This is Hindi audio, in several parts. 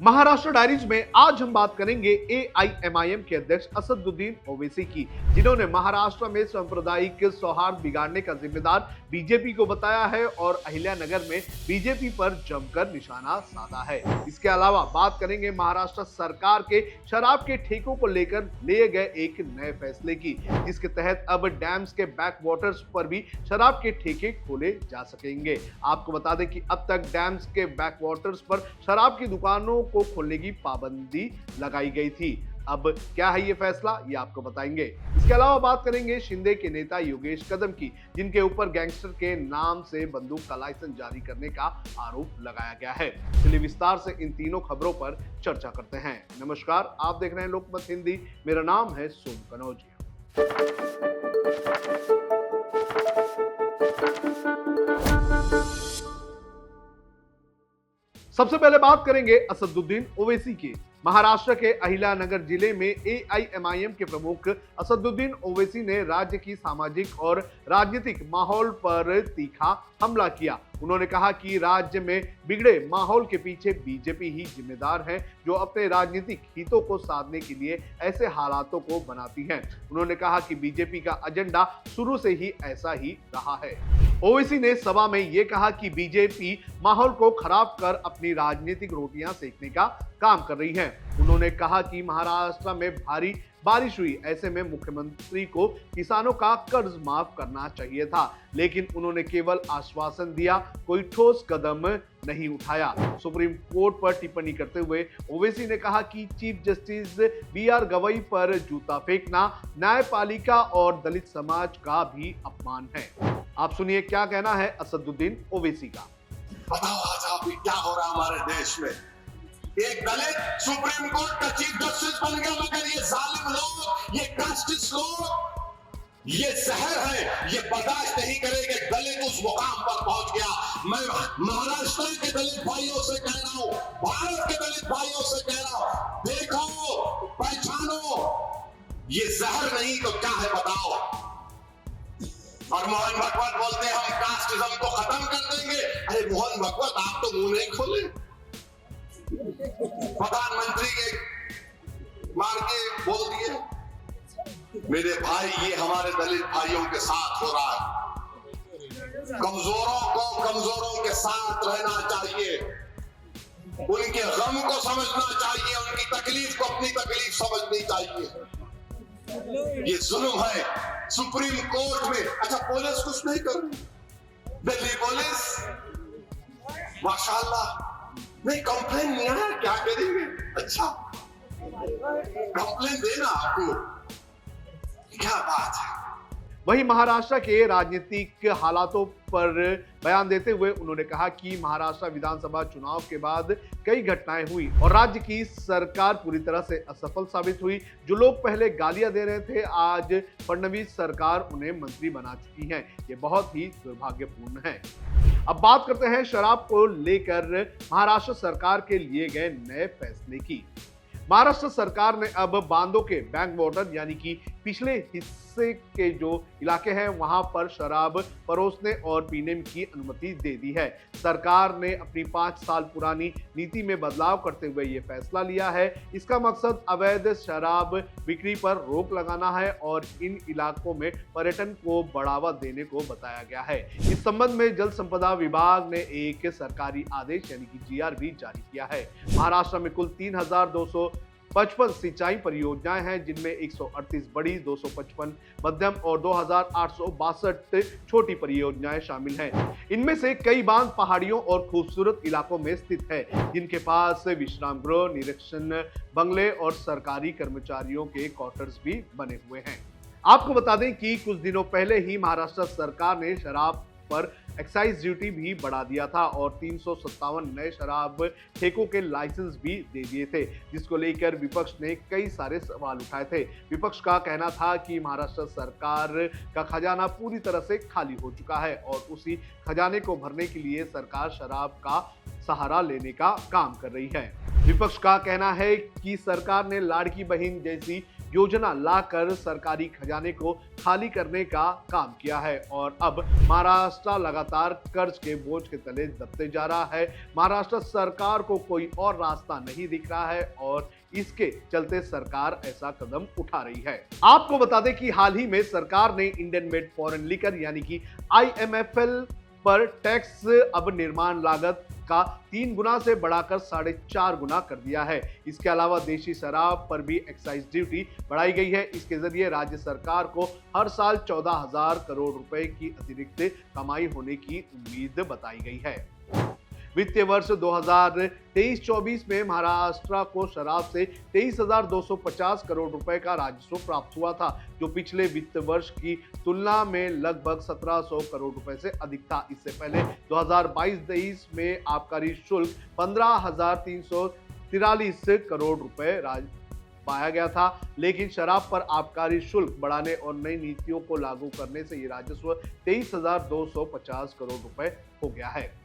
महाराष्ट्र डायरीज में आज हम बात करेंगे एआईएमआईएम के अध्यक्ष असदुद्दीन ओवैसी की, जिन्होंने महाराष्ट्र में सांप्रदायिक सौहार्द बिगाड़ने का जिम्मेदार बीजेपी को बताया है और अहिल्यानगर में बीजेपी पर जमकर निशाना साधा है। इसके अलावा बात करेंगे महाराष्ट्र सरकार के शराब के ठेकों को लेकर लिए गए एक नए फैसले की, जिसके तहत अब डैम्स के बैक वाटर्स पर भी शराब के ठेके खोले जा सकेंगे। आपको बता दें कि अब तक डैम्स के बैक वाटर्स पर शराब की दुकानों को खोलने की पाबंदी लगाई गई थी। अब क्या है ये फैसला, ये आपको बताएंगे। इसके अलावा बात करेंगे शिंदे के नेता योगेश कदम की, जिनके ऊपर गैंगस्टर के नाम से बंदूक का लाइसेंस जारी करने का आरोप लगाया गया है। चलिए विस्तार से इन तीनों खबरों पर चर्चा करते हैं। नमस्कार, आप देख रहे हैं लोकमत हिंदी। मेरा नाम है सोम कनौजिया। सबसे पहले बात करेंगे असदुद्दीन ओवैसी की। महाराष्ट्र के अहिल्यानगर जिले में एआईएमआईएम के प्रमुख असदुद्दीन ओवैसी ने राज्य की सामाजिक और राजनीतिक माहौल पर तीखा हमला किया। उन्होंने कहा कि राज्य में बिगड़े माहौल के पीछे बीजेपी ही जिम्मेदार है, जो अपने राजनीतिक हितों को साधने के लिए ऐसे हालातों को बनाती है। उन्होंने कहा कि बीजेपी का एजेंडा शुरू से ही ऐसा ही रहा है। ओवैसी ने सभा में यह कहा कि बीजेपी माहौल को खराब कर अपनी राजनीतिक रोटियां सेकने का काम कर रही है। उन्होंने कहा कि महाराष्ट्र में भारी बारिश हुई, ऐसे में मुख्यमंत्री को किसानों का कर्ज माफ करना चाहिए था, लेकिन उन्होंने केवल आश्वासन दिया, कोई ठोस कदम नहीं उठाया। सुप्रीम कोर्ट पर टिप्पणी करते हुए ओवैसी ने कहा कि चीफ जस्टिस बीआर गवई पर जूता फेंकना न्यायपालिका और दलित समाज का भी अपमान है। आप सुनिए क्या कहना है असदुद्दीन ओवैसी का। बताओ आज आप क्या हो रहा है हमारे देश में। एक दलित सुप्रीम कोर्ट का चीफ जस्टिस बन गया, मगर ये जालिम लोग, ये कास्टिस्ट लोग, ये जहर है, ये बर्दाश्त नहीं करेंगे। दलित उस मुकाम पर पहुंच गया। मैं महाराष्ट्र के दलित भाइयों से कह रहा हूं, भारत के दलित भाइयों से कह रहा हूं, देखो, पहचानो, ये जहर नहीं तो क्या है बताओ। और मोहन भगवत बोलते हैं हम कास्टिज्म को खत्म कर देंगे। अरे मोहन भगवत, आप तो मुंह नहीं खोले। प्रधानमंत्री के मार के बोल दिए। मेरे भाई, ये हमारे दलित भाइयों के साथ हो रहा है। कमजोरों को कमजोरों के साथ रहना चाहिए, उनके गम को समझना चाहिए, उनकी तकलीफ को अपनी तकलीफ समझनी चाहिए। ये जुल्म है सुप्रीम कोर्ट में। अच्छा, पुलिस कुछ नहीं कर रही, दिल्ली पुलिस माशाल्लाह नहीं, कंप्लेन नहीं आया, क्या करेंगे। अच्छा, कंप्लेन देना आपको, क्या बात है। वहीं महाराष्ट्र के राजनीतिक हालातों पर बयान देते हुए उन्होंने कहा कि महाराष्ट्र विधानसभा चुनाव के बाद कई घटनाएं हुई और राज्य की सरकार पूरी तरह से असफल साबित हुई। जो लोग पहले गालियां दे रहे थे, आज फडणवीस सरकार उन्हें मंत्री बना चुकी है। ये बहुत ही दुर्भाग्यपूर्ण है। अब बात करते हैं शराब को लेकर महाराष्ट्र सरकार के लिए गए नए फैसले की। महाराष्ट्र सरकार ने अब बांधों के बैक वाटर यानी कि पिछले हिस्से के जो इलाके हैं वहां पर शराब परोसने और पीने की अनुमति दे दी है। सरकार ने अपनी 5 साल पुरानी नीति में बदलाव करते हुए ये फैसला लिया है। इसका मकसद अवैध शराब बिक्री पर रोक लगाना है और इन इलाकों में पर्यटन को बढ़ावा देने को बताया गया है। इस संबंध में जल संपदा विभाग ने एक सरकारी आदेश यानी कि जीआर भी जारी किया है। महाराष्ट्र में कुल 3255 सिंचाई परियोजनाएं हैं, जिनमें 138 बड़ी, 255 मध्यम और 2862 छोटी परियोजनाएं शामिल हैं। इनमें से कई बांध पहाड़ियों और खूबसूरत इलाकों में स्थित है, जिनके पास विश्राम गृह, निरीक्षण बंगले और सरकारी कर्मचारियों के क्वार्टर्स भी बने हुए हैं। आपको बता दें कि कुछ दिनों पहले ही महाराष्ट्र सरकार ने शराब पर एक्साइज ड्यूटी भी बढ़ा दिया था और 357 नए शराब ठेकों के लाइसेंस भी दे दिए थे, जिसको लेकर विपक्ष ने कई सारे सवाल उठाए थे। विपक्ष का कहना था कि महाराष्ट्र सरकार का खजाना पूरी तरह से खाली हो चुका है और उसी खजाने को भरने के लिए सरकार शराब का सहारा लेने का काम कर रही है। विपक्ष का कहना है कि सरकार ने लाड़की बहन जैसी योजना लाकर सरकारी खजाने को खाली करने का काम किया है और अब महाराष्ट्र लगातार कर्ज के बोझ के तले दबते जा रहा है। महाराष्ट्र सरकार को कोई और रास्ता नहीं दिख रहा है और इसके चलते सरकार ऐसा कदम उठा रही है। आपको बता दें कि हाल ही में सरकार ने इंडियन मेड फॉरेन लिकर यानी कि IMFL पर टैक्स अब निर्माण लागत का 3 गुना से बढ़ाकर 4.5 गुना कर दिया है। इसके अलावा देशी शराब पर भी एक्साइज ड्यूटी बढ़ाई गई है। इसके जरिए राज्य सरकार को हर साल 14,000 करोड़ रुपए की अतिरिक्त कमाई होने की उम्मीद बताई गई है। वित्तीय वर्ष 2023-24 में महाराष्ट्र को शराब से 23,250 करोड़ रुपए का राजस्व प्राप्त हुआ था, जो पिछले वित्त वर्ष की तुलना में लगभग 1,700 करोड़ रुपए से अधिक था। इससे पहले 2022-23 में आबकारी शुल्क 15,343 करोड़ रुपए पाया गया था, लेकिन शराब पर आबकारी शुल्क बढ़ाने और नई नीतियों को लागू करने से ये राजस्व 23,250 करोड़ रुपए हो गया है।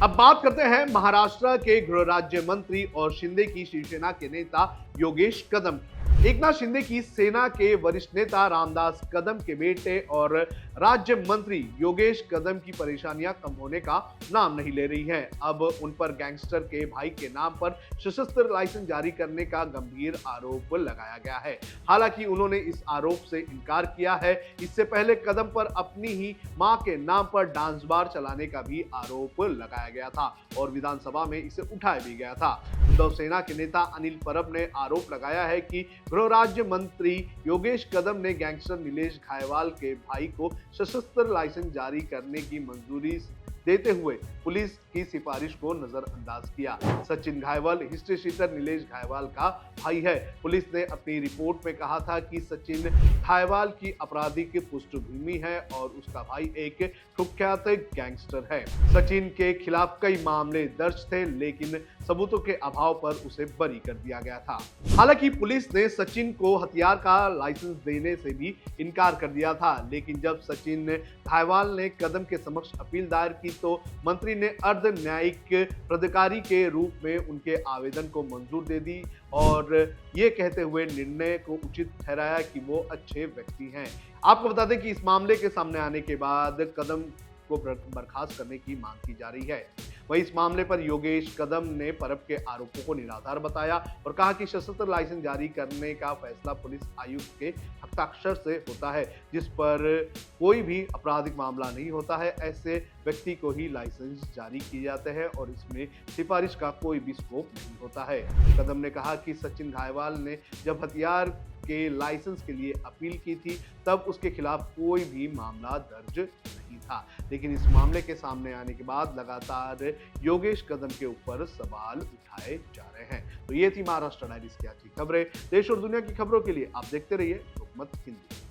अब बात करते हैं महाराष्ट्र के गृह राज्य मंत्री और शिंदे की शिवसेना के नेता योगेश कदम। एकनाथ शिंदे की सेना के वरिष्ठ नेता रामदास कदम के बेटे और राज्य मंत्री योगेश कदम की परेशानियां कम होने का नाम नहीं ले रही हैं। अब उन पर गैंगस्टर के भाई के नाम पर सशस्त्र लाइसेंस जारी करने का गंभीर आरोप लगाया गया है। हालांकि उन्होंने इस आरोप से इनकार किया है। इससे पहले कदम पर अपनी ही मां के नाम पर डांस बार चलाने का भी आरोप लगाया गया था और विधानसभा में इसे उठाया भी गया था। उद्धव सेना के नेता अनिल परब ने आरोप लगाया है कि गृह राज्य मंत्री योगेश कदम ने गैंगस्टर नीलेश घायवाल के भाई को सशस्त्र लाइसेंस जारी करने की मंजूरी देते हुए पुलिस की सिफारिश को नजरअंदाज किया। सचिन घायवाल हिस्ट्री शीटर नीलेश घायवाल का भाई है। पुलिस ने अपनी रिपोर्ट में कहा था कि सचिन घायवाल की आपराधिक पृष्ठभूमि है और उसका भाई एक कुख्यात गैंगस्टर है। सचिन के खिलाफ कई मामले दर्ज थे, लेकिन सबूतों के अभाव पर उसे बरी कर दिया गया था। हालांकि पुलिस ने सचिन को हथियार का लाइसेंस देने से भी इनकार कर दिया था, लेकिन जब सचिन घायवाल ने कदम के समक्ष अपील दायर की तो मंत्री ने अर्ध न्यायिक प्राधिकारी के रूप में उनके आवेदन को मंजूर दे दी और ये कहते हुए निर्णय को उचित ठहराया कि वो अच्छे व्यक्ति हैं। आपको बता दें कि इस मामले के सामने आने के बाद कदम को बर्खास्त करने की मांग की जा रही है। वहीं इस मामले पर योगेश कदम ने परब के आरोपों को निराधार बताया और कहा कि सशस्त्र लाइसेंस जारी करने का फैसला पुलिस आयुक्त के हस्ताक्षर से होता है, जिस पर कोई भी आपराधिक मामला नहीं होता है। ऐसे व्यक्ति को ही लाइसेंस जारी किए जाते हैं और इसमें सिफारिश का कोई भी स्कोप नहीं होता है। कदम ने कहा कि सचिन घायवाल ने जब हथियार के लाइसेंस के लिए अपील की थी तब उसके खिलाफ कोई भी मामला दर्ज नहीं था, लेकिन इस मामले के सामने आने के बाद लगातार योगेश कदम के ऊपर सवाल उठाए जा रहे हैं। तो ये थी महाराष्ट्र डायरीज की आज की खबरें। देश और दुनिया की खबरों के लिए आप देखते रहिए लोकमत हिंदी।